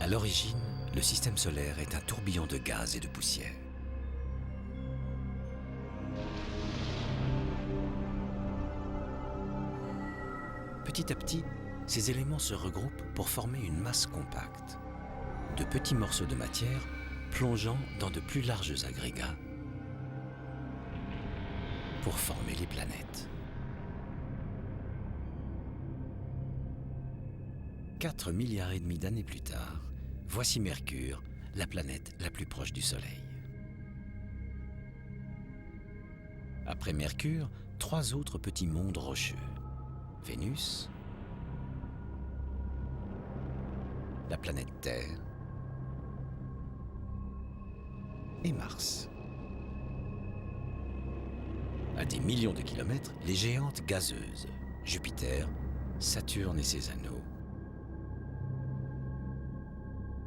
l'origine, le système solaire est un tourbillon de gaz et de poussière. Petit à petit, ces éléments se regroupent pour former une masse compacte, de petits morceaux de matière plongeant dans de plus larges agrégats pour former les planètes. 4,5 milliards d'années plus tard, voici Mercure, la planète la plus proche du Soleil. Après Mercure, 3 autres petits mondes rocheux. Vénus, la planète Terre et Mars. À des millions de kilomètres, les géantes gazeuses, Jupiter, Saturne et ses anneaux.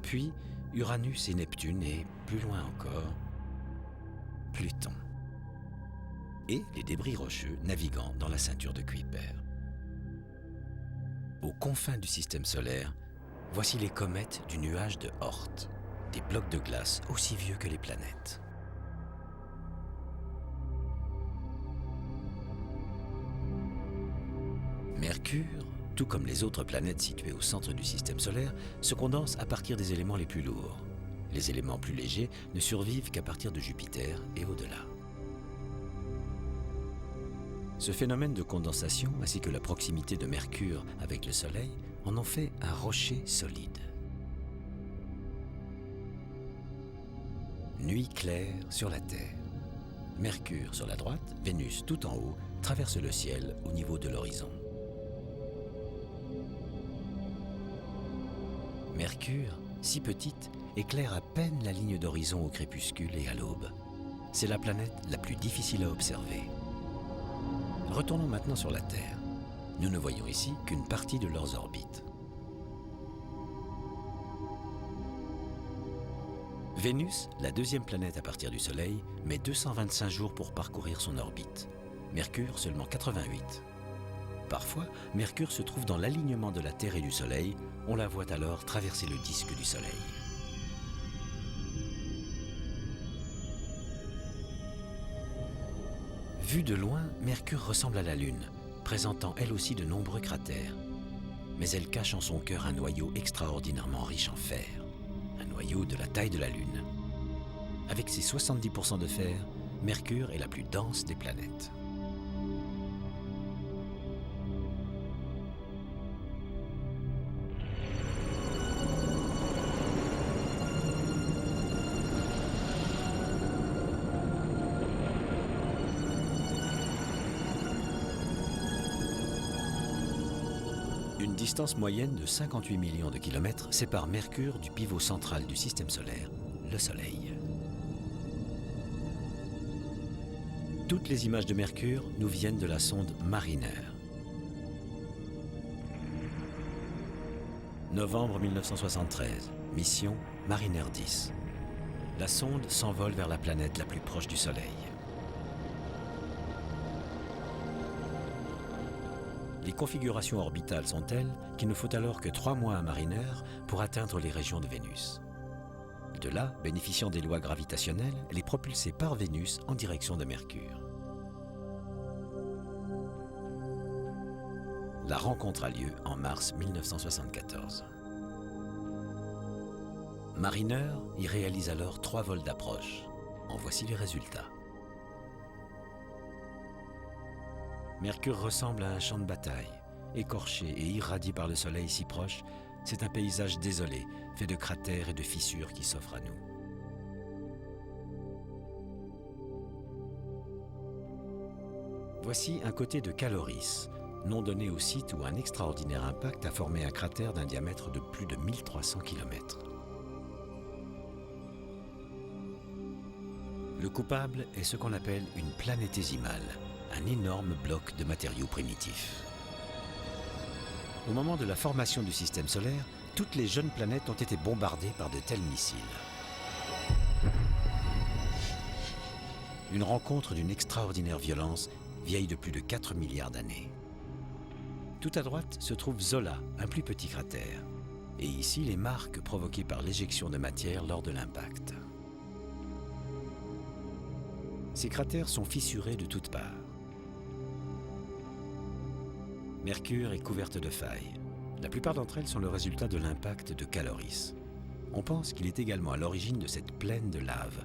Puis Uranus et Neptune et, plus loin encore, Pluton. Et les débris rocheux naviguant dans la ceinture de Kuiper. Aux confins du système solaire, voici les comètes du nuage de Oort, des blocs de glace aussi vieux que les planètes. Mercure, tout comme les autres planètes situées au centre du système solaire, se condense à partir des éléments les plus lourds. Les éléments plus légers ne survivent qu'à partir de Jupiter et au-delà. Ce phénomène de condensation, ainsi que la proximité de Mercure avec le Soleil, en ont fait un rocher solide. Nuit claire sur la Terre. Mercure sur la droite, Vénus tout en haut, traverse le ciel au niveau de l'horizon. Mercure, si petite, éclaire à peine la ligne d'horizon au crépuscule et à l'aube. C'est la planète la plus difficile à observer. Retournons maintenant sur la Terre. Nous ne voyons ici qu'une partie de leurs orbites. Vénus, la deuxième planète à partir du Soleil, met 225 jours pour parcourir son orbite. Mercure, seulement 88. Parfois, Mercure se trouve dans l'alignement de la Terre et du Soleil. On la voit alors traverser le disque du Soleil. Vue de loin, Mercure ressemble à la Lune, présentant elle aussi de nombreux cratères. Mais elle cache en son cœur un noyau extraordinairement riche en fer, un noyau de la taille de la Lune. Avec ses 70% de fer, Mercure est la plus dense des planètes. Une distance moyenne de 58 millions de kilomètres sépare Mercure du pivot central du système solaire, le Soleil. Toutes les images de Mercure nous viennent de la sonde Mariner. Novembre 1973, mission Mariner 10. La sonde s'envole vers la planète la plus proche du Soleil. Les configurations orbitales sont telles qu'il ne faut alors que 3 mois à Mariner pour atteindre les régions de Vénus. De là, bénéficiant des lois gravitationnelles, elle est propulsée par Vénus en direction de Mercure. La rencontre a lieu en mars 1974. Mariner y réalise alors 3 vols d'approche. En voici les résultats. Mercure ressemble à un champ de bataille. Écorché et irradié par le soleil si proche, c'est un paysage désolé, fait de cratères et de fissures qui s'offrent à nous. Voici un côté de Caloris, nom donné au site où un extraordinaire impact a formé un cratère d'un diamètre de plus de 1300 km. Le coupable est ce qu'on appelle une planétésimale, un énorme bloc de matériaux primitifs. Au moment de la formation du système solaire, toutes les jeunes planètes ont été bombardées par de tels missiles. Une rencontre d'une extraordinaire violence, vieille de plus de 4 milliards d'années. Tout à droite se trouve Zola, un plus petit cratère. et ici les marques provoquées par l'éjection de matière lors de l'impact. Ces cratères sont fissurés de toutes parts. Mercure est couverte de failles. La plupart d'entre elles sont le résultat de l'impact de Caloris. On pense qu'il est également à l'origine de cette plaine de lave,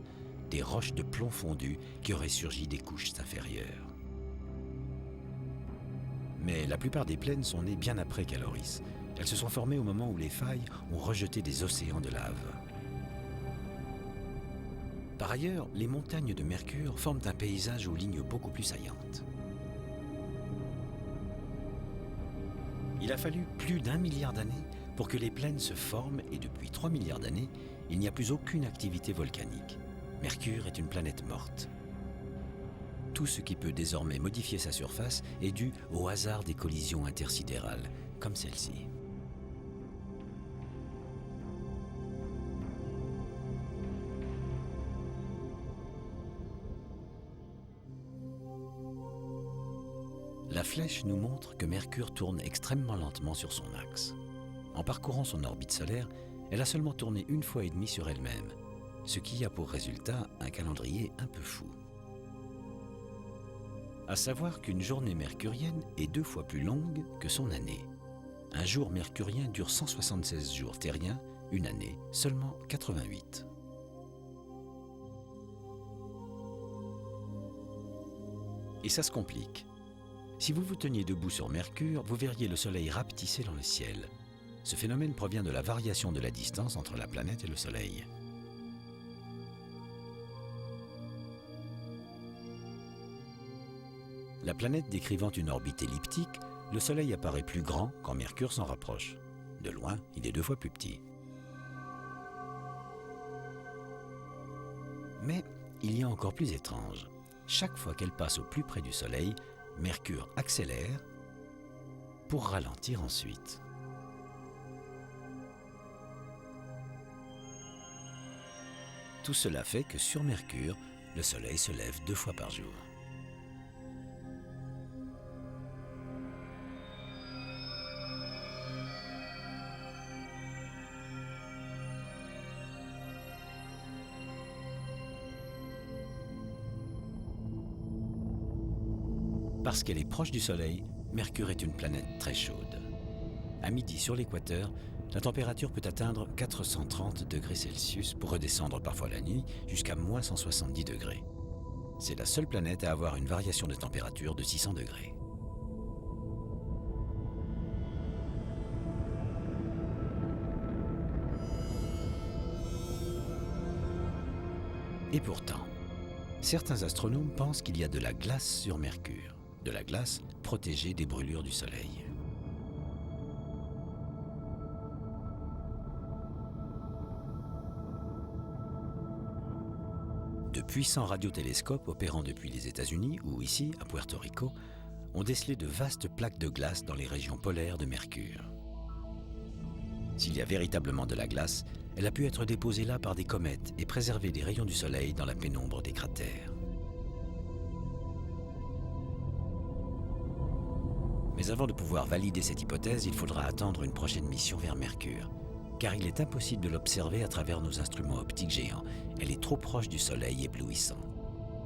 des roches de plomb fondu qui auraient surgi des couches inférieures. Mais la plupart des plaines sont nées bien après Caloris. Elles se sont formées au moment où les failles ont rejeté des océans de lave. Par ailleurs, les montagnes de Mercure forment un paysage aux lignes beaucoup plus saillantes. Il a fallu plus d'1 milliard d'années pour que les plaines se forment et depuis 3 milliards d'années, il n'y a plus aucune activité volcanique. Mercure est une planète morte. Tout ce qui peut désormais modifier sa surface est dû au hasard des collisions intersidérales, comme celle-ci. La flèche nous montre que Mercure tourne extrêmement lentement sur son axe. En parcourant son orbite solaire, elle a seulement tourné 1 fois et demie sur elle-même, ce qui a pour résultat un calendrier un peu fou. À savoir qu'une journée mercurienne est 2 fois plus longue que son année. Un jour mercurien dure 176 jours terriens, une année seulement 88. Et ça se complique. Si vous vous teniez debout sur Mercure, vous verriez le Soleil rapetisser dans le ciel. Ce phénomène provient de la variation de la distance entre la planète et le Soleil. La planète décrivant une orbite elliptique, le Soleil apparaît plus grand quand Mercure s'en rapproche. De loin, il est 2 fois plus petit. Mais il y a encore plus étrange. Chaque fois qu'elle passe au plus près du Soleil, Mercure accélère pour ralentir ensuite. Tout cela fait que sur Mercure, le Soleil se lève 2 fois par jour. Parce qu'elle est proche du Soleil, Mercure est une planète très chaude. À midi sur l'équateur, la température peut atteindre 430 degrés Celsius pour redescendre parfois la nuit jusqu'à moins 170 degrés. C'est la seule planète à avoir une variation de température de 600 degrés. Et pourtant, certains astronomes pensent qu'il y a de la glace sur Mercure. De la glace protégée des brûlures du Soleil. De puissants radiotélescopes opérant depuis les États-Unis ou ici, à Puerto Rico, ont décelé de vastes plaques de glace dans les régions polaires de Mercure. S'il y a véritablement de la glace, elle a pu être déposée là par des comètes et préserver des rayons du Soleil dans la pénombre des cratères. Mais avant de pouvoir valider cette hypothèse, il faudra attendre une prochaine mission vers Mercure. Car il est impossible de l'observer à travers nos instruments optiques géants. Elle est trop proche du Soleil éblouissant.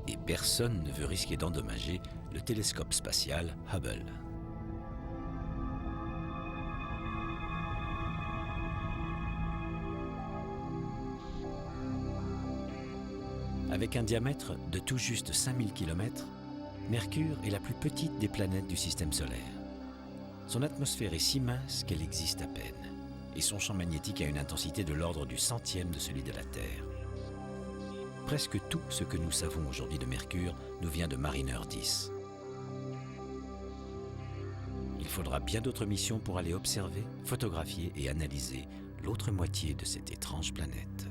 Et personne ne veut risquer d'endommager le télescope spatial Hubble. Avec un diamètre de tout juste 5000 km, Mercure est la plus petite des planètes du système solaire. Son atmosphère est si mince qu'elle existe à peine, et son champ magnétique a une intensité de l'ordre du centième de celui de la Terre. Presque tout ce que nous savons aujourd'hui de Mercure nous vient de Mariner 10. Il faudra bien d'autres missions pour aller observer, photographier et analyser l'autre moitié de cette étrange planète.